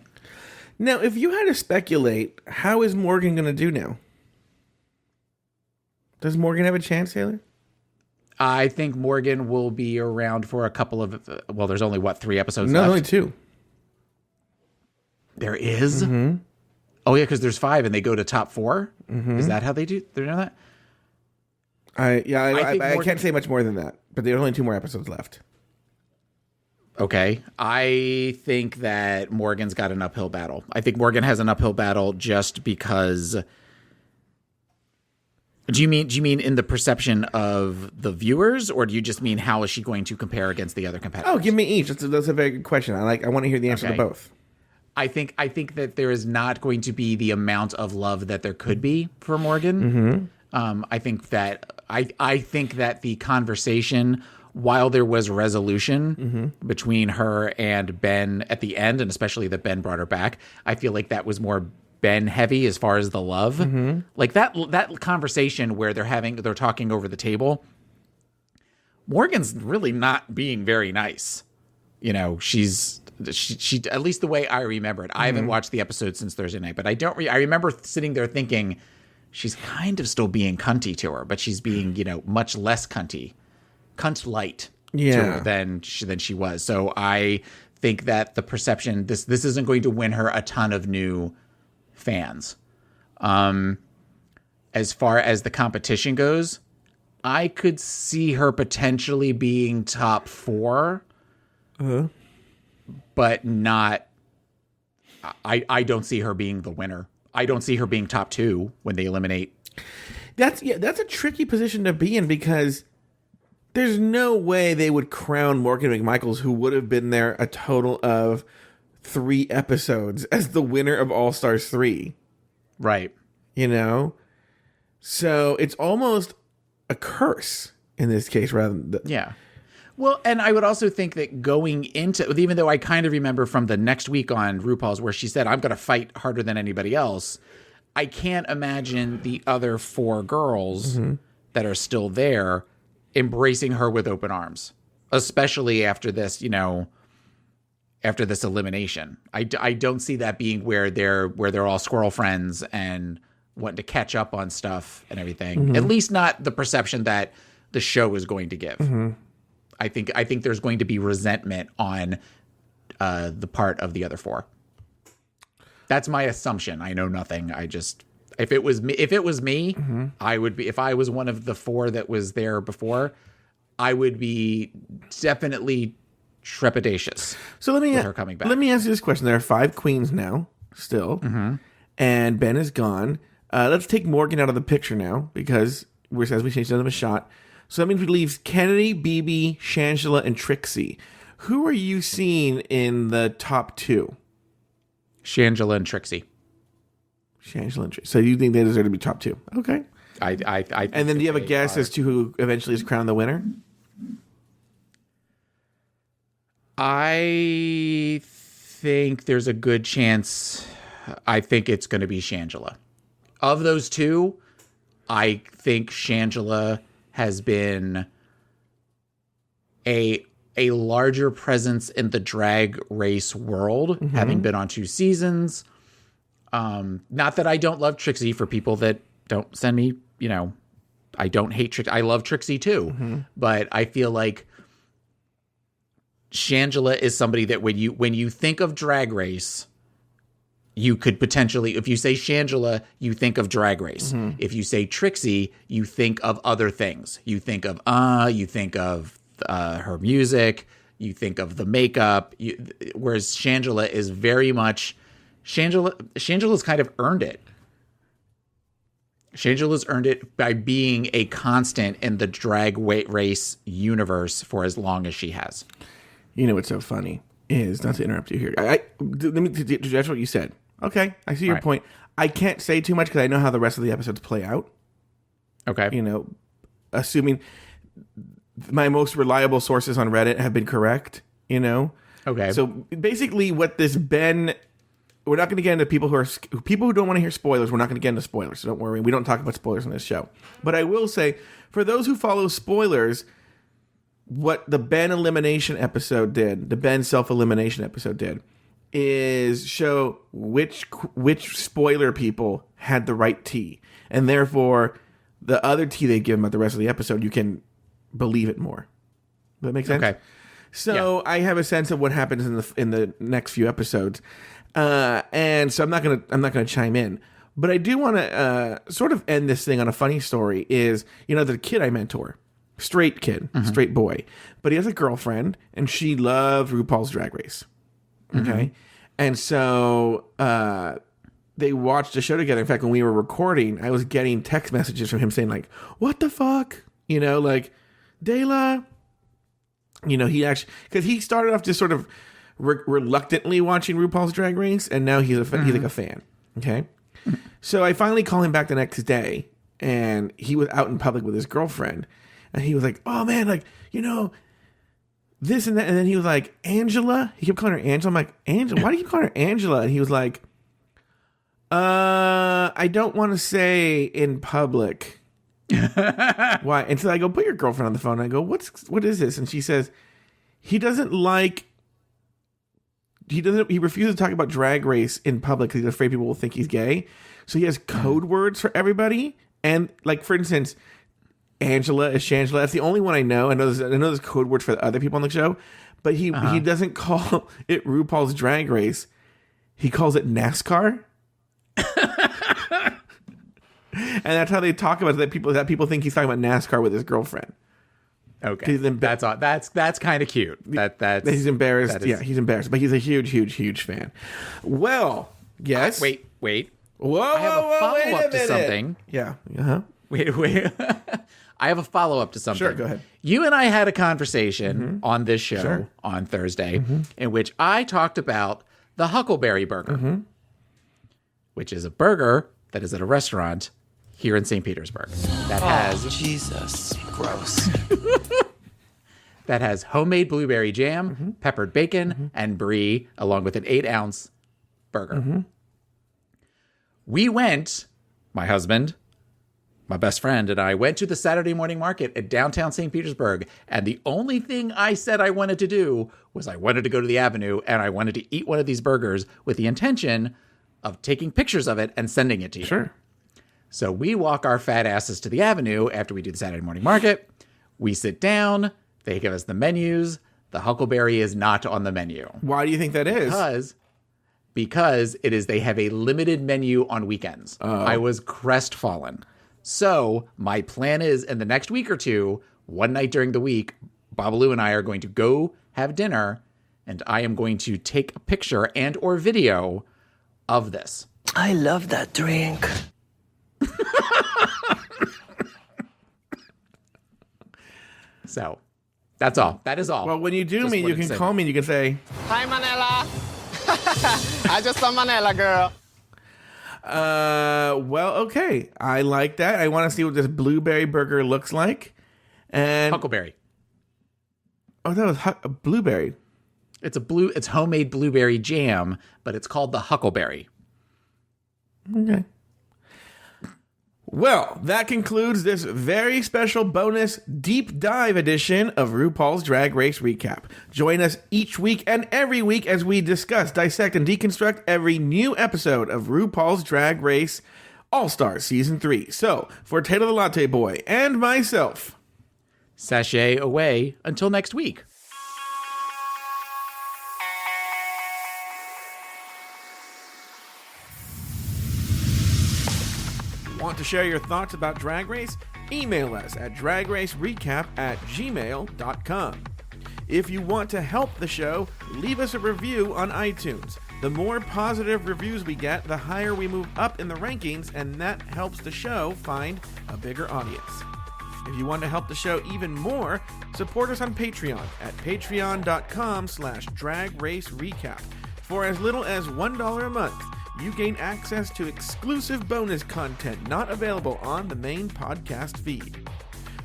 Now, if you had to speculate, how is Morgan going to do now? Does Morgan have a chance, Taylor? I think Morgan will be around for a couple of, there's only, 3 episodes left? No, only 2. There is? Mm-hmm. Oh, yeah, because there's 5 and they go to top 4? Mm-hmm. Is that how they're doing that? I can't say much more than that, but there's only 2 more episodes left. Okay. I think that Morgan's got an uphill battle. I think Morgan has an uphill battle just because... Do you mean in the perception of the viewers, or do you just mean how is she going to compare against the other competitors? Oh, give me each. That's a very good question. I want to hear the answer to both. I think that there is not going to be the amount of love that there could be for Morgan. Mm-hmm. I think that the conversation, while there was resolution between her and Ben at the end, and especially that Ben brought her back, I feel like that was more Ben heavy as far as the love. Mm-hmm. Like that conversation where they're talking over the table, Morgan's really not being very nice. She at least the way I remember it. I haven't watched the episode since Thursday night, but I remember sitting there thinking she's kind of still being cunty to her, but she's being, much less cunt light to her than she was. So I think that the perception, this isn't going to win her a ton of new fans. As far as the competition goes, I could see her potentially being top 4, but not. I don't see her being the winner. I don't see her being top 2 when they eliminate. That's a tricky position to be in, because there's no way they would crown Morgan McMichaels, who would have been there a total of 3 episodes, as the winner of All Stars 3. Right. So it's almost a curse in this case, rather than... Yeah. Well, and I would also think that going into, even though I kind of remember from the next week on RuPaul's where she said, I'm going to fight harder than anybody else, I can't imagine the other 4 girls that are still there embracing her with open arms, especially after this, after this elimination. I don't see that being where they're all squirrel friends and wanting to catch up on stuff and everything. At least not the perception that the show is going to give. I think there's going to be resentment on the part of the other 4. That's my assumption. I know nothing. If it was me, I would be. If I was one of the 4 that was there before, I would be definitely trepidatious. So let me with her coming back. Let me ask you this question: there are 5 queens now, still, and Ben is gone. Let's take Morgan out of the picture now because as we changed them a shot. So that means we leave Kennedy, BB, Shangela, and Trixie. Who are you seeing in the top 2? Shangela and Trixie. Shangela and Trixie. So you think they deserve to be top 2? Okay. I And then do you have a guess as to who eventually is crowned the winner? I think there's a good chance. I think it's going to be Shangela. Of those 2, I think Shangela has been a larger presence in the drag race world, having been on 2 seasons. Not that I don't love Trixie. For people that don't send me, I don't hate Trixie. I love Trixie too. But I feel like Shangela is somebody that when you think of Drag Race, you could potentially, if you say Shangela, you think of Drag Race. If you say Trixie, you think of other things. You think of her music, you think of the makeup. Whereas Shangela is very much Shangela's kind of earned it. Shangela's earned it by being a constant in the drag race universe for as long as she has. You know what's so funny is, not to interrupt you here. That's what you said. Okay, I see your point. I can't say too much because I know how the rest of the episodes play out. Okay. Assuming my most reliable sources on Reddit have been correct, Okay. So basically what this Ben, we're not going to get into people who don't want to hear spoilers. We're not going to get into spoilers, so don't worry. We don't talk about spoilers on this show. But I will say, for those who follow spoilers, what the Ben elimination episode did, the Ben self-elimination episode did, is show which spoiler people had the right tea. And therefore, the other tea they give them at the rest of the episode, you can believe it more. Does that make sense? Okay. So I have a sense of what happens in the next few episodes. And so I'm not gonna chime in. But I do want to sort of end this thing on a funny story. Is the kid I mentor, straight kid, straight boy, but he has a girlfriend, and she loved RuPaul's Drag Race. Okay, and so they watched the show together. In fact, when we were recording, I was getting text messages from him saying like, "What the fuck?" Like, Dela. He actually, because he started off just sort of reluctantly watching RuPaul's Drag Race, and now he's he's like a fan. Okay. So I finally call him back the next day, and he was out in public with his girlfriend, and he was like, "Oh man, like, this and that." And then he was like, "Angela?" He kept calling her Angela. I'm like, "Angela? Why do you keep calling her Angela?" And he was like, I don't want to say in public." Why? And so I go, "Put your girlfriend on the phone." And I go, what is this? And she says, he refuses to talk about Drag Race in public because he's afraid people will think he's gay. So he has code words for everybody. And like, for instance, Angela is Shangela. That's the only one I know. I know there's code words for the other people on the show, but he doesn't call it RuPaul's Drag Race. He calls it NASCAR. And that's how they talk about it, that people think he's talking about NASCAR with his girlfriend. Okay, that's kind of cute. He's embarrassed. He's embarrassed, but he's a huge fan. Well, yes. Wait. Whoa! I have a follow-up to something. Yeah. Uh-huh. Wait. I have a follow-up to something. Sure, go ahead. You and I had a conversation on this show on Thursday in which I talked about the Huckleberry Burger, which is a burger that is at a restaurant here in St. Petersburg that has Jesus, gross. that has homemade blueberry jam, peppered bacon, and brie, along with an 8-ounce burger. We went, my husband, my best friend, and I went to the Saturday morning market at downtown St. Petersburg, and the only thing I said I wanted to do was I wanted to go to the Avenue, and I wanted to eat one of these burgers with the intention of taking pictures of it and sending it to you. Sure. So we walk our fat asses to the Avenue after we do the Saturday morning market. We sit down. They give us the menus. The Huckleberry is not on the menu. Why do you think that is? because they have a limited menu on weekends. I was crestfallen. So my plan is in the next week or two, one night during the week, Babalu and I are going to go have dinner, and I am going to take a picture and or video of this. I love that drink. So that's all. That is all. Well, when you do Just meet, you wanted to can say call that. me and you can say, Hi, Manila. I just saw Manila, girl. well, okay. I like that. I want to see what this blueberry burger looks like. And Huckleberry. Oh, that was blueberry. It's homemade blueberry jam, but it's called the Huckleberry. Okay. Well, that concludes this very special bonus deep dive edition of RuPaul's Drag Race Recap. Join us each week and every week as we discuss, dissect, and deconstruct every new episode of RuPaul's Drag Race All-Stars Season 3. So, for Taylor the Latte Boy and myself, Sashay away until next week. Want to share your thoughts about Drag Race? Email us at dragracerecap@gmail.com. If you want to help the show, leave us a review on iTunes. The more positive reviews we get, the higher we move up in the rankings, and that helps the show find a bigger audience. If you want to help the show even more, support us on Patreon at patreon.com/dragracerecap. For as little as $1 a month, you gain access to exclusive bonus content not available on the main podcast feed.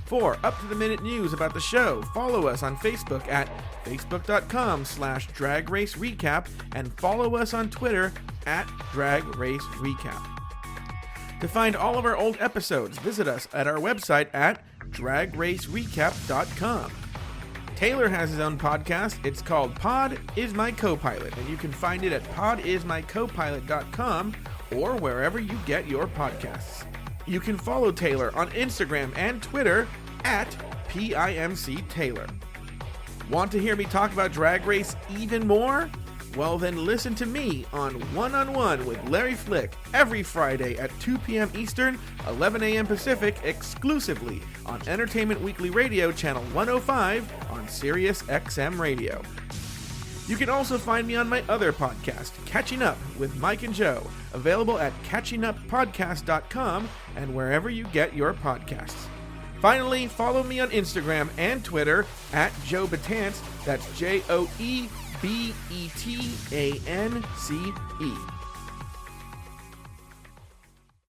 For up-to-the-minute news about the show, follow us on Facebook at facebook.com/dragracerecap and follow us on Twitter at dragracerecap. To find all of our old episodes, visit us at our website at dragracerecap.com. Taylor has his own podcast. It's called Pod Is My Co-Pilot, and you can find it at podismycopilot.com or wherever you get your podcasts. You can follow Taylor on Instagram and Twitter at PIMCTaylor. Want to hear me talk about Drag Race even more? Well, then listen to me on One-on-One with Larry Flick every Friday at 2 p.m. Eastern, 11 a.m. Pacific, exclusively on Entertainment Weekly Radio, Channel 105 on Sirius XM Radio. You can also find me on my other podcast, Catching Up with Mike and Joe, available at catchinguppodcast.com and wherever you get your podcasts. Finally, follow me on Instagram and Twitter at Joe Betance, that's JoeBetance.